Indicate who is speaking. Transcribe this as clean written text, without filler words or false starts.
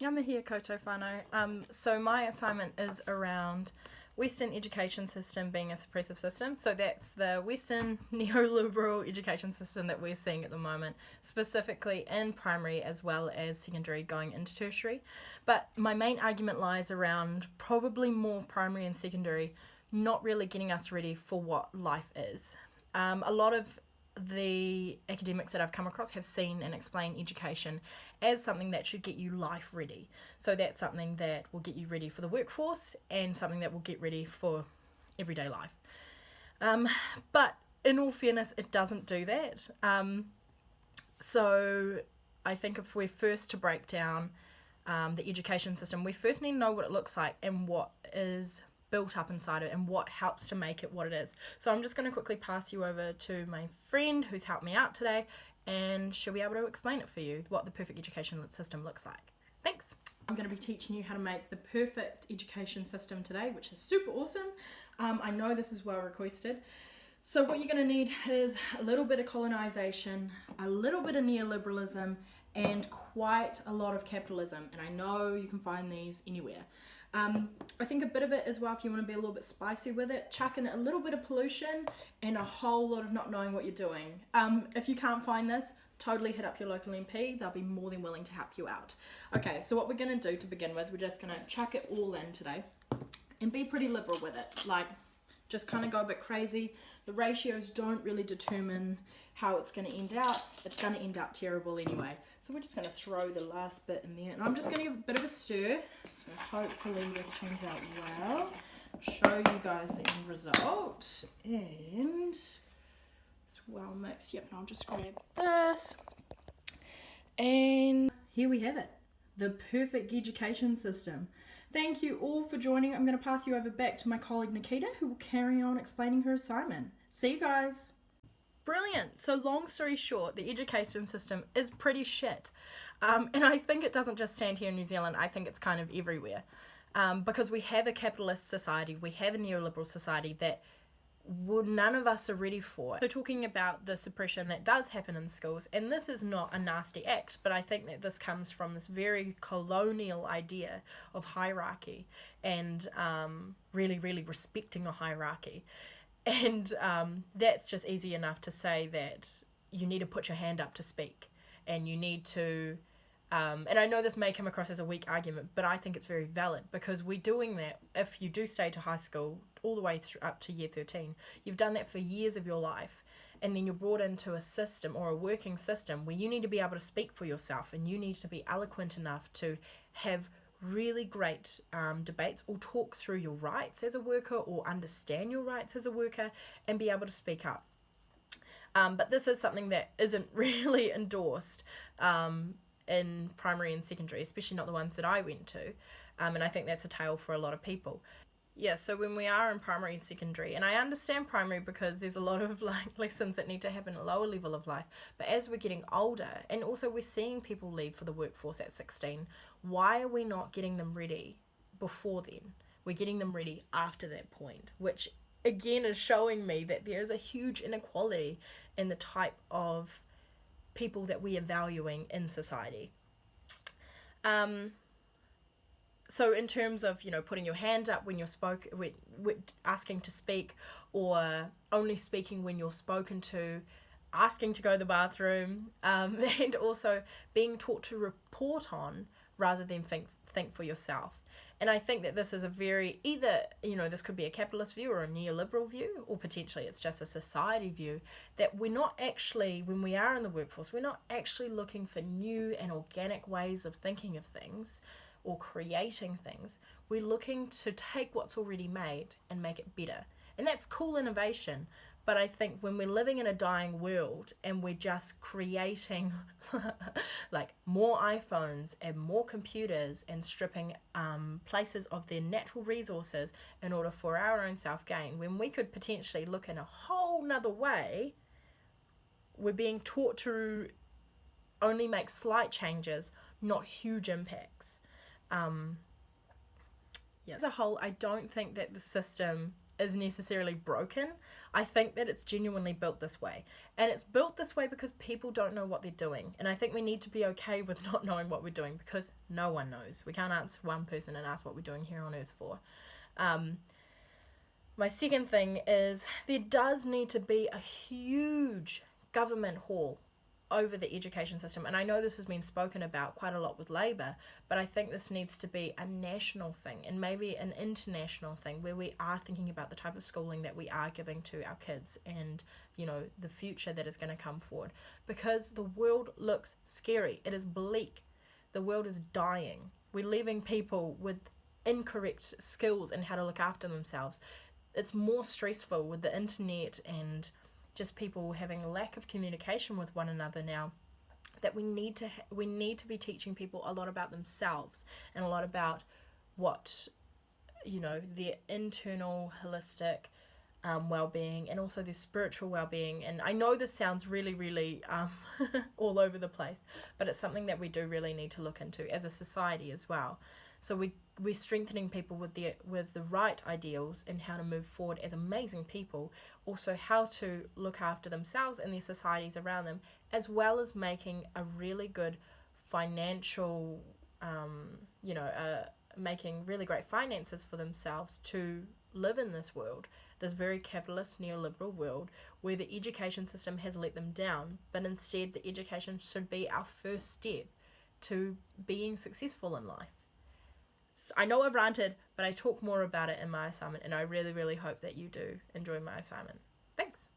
Speaker 1: Yamahia koto whānau. So my assignment is around Western education system being a suppressive system. So that's the Western neoliberal education system that we're seeing at the moment, specifically in primary as well as secondary going into tertiary. But my main argument lies around probably more primary and secondary not really getting us ready for what life is. A lot of the academics that I've come across have seen and explained education as something that should get you life ready. So that's something that will get you ready for the workforce and something that will get ready for everyday life. But in all fairness, it doesn't do that. So I think if we're first to break down the education system, we first need to know what it looks like and what is built up inside it and what helps to make it what it is. So I'm just going to quickly pass you over to my friend who's helped me out today, and she'll be able to explain it for you, what the perfect education system looks like. Thanks. I'm going to be teaching you how to make the perfect education system today, which is super awesome. I know this is well requested. So what you're going to need is a little bit of colonization, a little bit of neoliberalism, and quite a lot of capitalism. And I know you can find these anywhere. I think a bit of it as well, if you want to be a little bit spicy with it, chuck in a little bit of pollution and a whole lot of not knowing what you're doing. If you can't find this, totally hit up your local MP. They'll be more than willing to help you out. Okay, so what we're going to do to begin with, we're just going to chuck it all in today and be pretty liberal with it. Like, just kind of go a bit crazy. The ratios don't really determine how it's going to end out. It's going to end up terrible anyway. So we're just going to throw the last bit in there. And I'm just going to give a bit of a stir. So hopefully this turns out well. I'll show you guys the end result. And it's well mixed. Yep, and I'll just grab this. And here we have it. The perfect education system. Thank you all for joining. I'm going to pass you over back to my colleague Nikita, who will carry on explaining her assignment. See you guys. Brilliant. So long story short, the education system is pretty shit. And I think it doesn't just stand here in New Zealand. I think it's kind of everywhere. Because we have a capitalist society, we have a neoliberal society that none of us are ready for. So talking about the suppression that does happen in schools, and this is not a nasty act, but I think that this comes from this very colonial idea of hierarchy and really, really respecting a hierarchy. And that's just easy enough to say that you need to put your hand up to speak, and you need to and I know this may come across as a weak argument, but I think it's very valid, because we're doing that if you do stay to high school all the way through up to year 13. You've done that for years of your life, and then you're brought into a system or a working system where you need to be able to speak for yourself, and you need to be eloquent enough to have really great debates or talk through your rights as a worker or understand your rights as a worker and be able to speak up. But this is something that isn't really endorsed in primary and secondary, especially not the ones that I went to, and I think that's a tale for a lot of people. Yeah, so when we are in primary and secondary, and I understand primary because there's a lot of lessons that need to happen at a lower level of life, but as we're getting older, and also we're seeing people leave for the workforce at 16, why are we not getting them ready before then? We're getting them ready after that point, which again is showing me that there is a huge inequality in the type of people that we are valuing in society. So in terms of, putting your hand up when you're asking to speak, or only speaking when you're spoken to, asking to go to the bathroom, and also being taught to report on rather than think for yourself. And I think that this is a very, either, this could be a capitalist view or a neoliberal view, or potentially it's just a society view, that we're not actually, when we are in the workforce, we're not actually looking for new and organic ways of thinking of things or creating things. We're looking to take what's already made and make it better. And that's cool innovation. But I think when we're living in a dying world and we're just creating more iPhones and more computers and stripping places of their natural resources in order for our own self-gain, when we could potentially look in a whole nother way, we're being taught to only make slight changes, not huge impacts. As a whole, I don't think that the system is necessarily broken. I think that it's genuinely built this way. And it's built this way because people don't know what they're doing. And I think we need to be okay with not knowing what we're doing, because no one knows. We can't answer one person and ask what we're doing here on Earth for. My second thing is there does need to be a huge government haul over the education system. And I know this has been spoken about quite a lot with Labour, but I think this needs to be a national thing and maybe an international thing, where we are thinking about the type of schooling that we are giving to our kids and, you know, the future that is going to come forward. Because the world looks scary. It is bleak. The world is dying. We're leaving people with incorrect skills in how to look after themselves. It's more stressful with the internet and just people having a lack of communication with one another now, that we need to be teaching people a lot about themselves and a lot about what, you know, their internal holistic well-being and also their spiritual well-being. And I know this sounds really, really all over the place, but it's something that we do really need to look into as a society as well. So we're strengthening people with the right ideals and how to move forward as amazing people, also how to look after themselves and their societies around them, as well as making a really good financial, making really great finances for themselves to live in this world, this very capitalist neoliberal world where the education system has let them down. But instead, the education should be our first step to being successful in life. I know I've ranted, but I talk more about it in my assignment, and I really, really hope that you do enjoy my assignment. Thanks.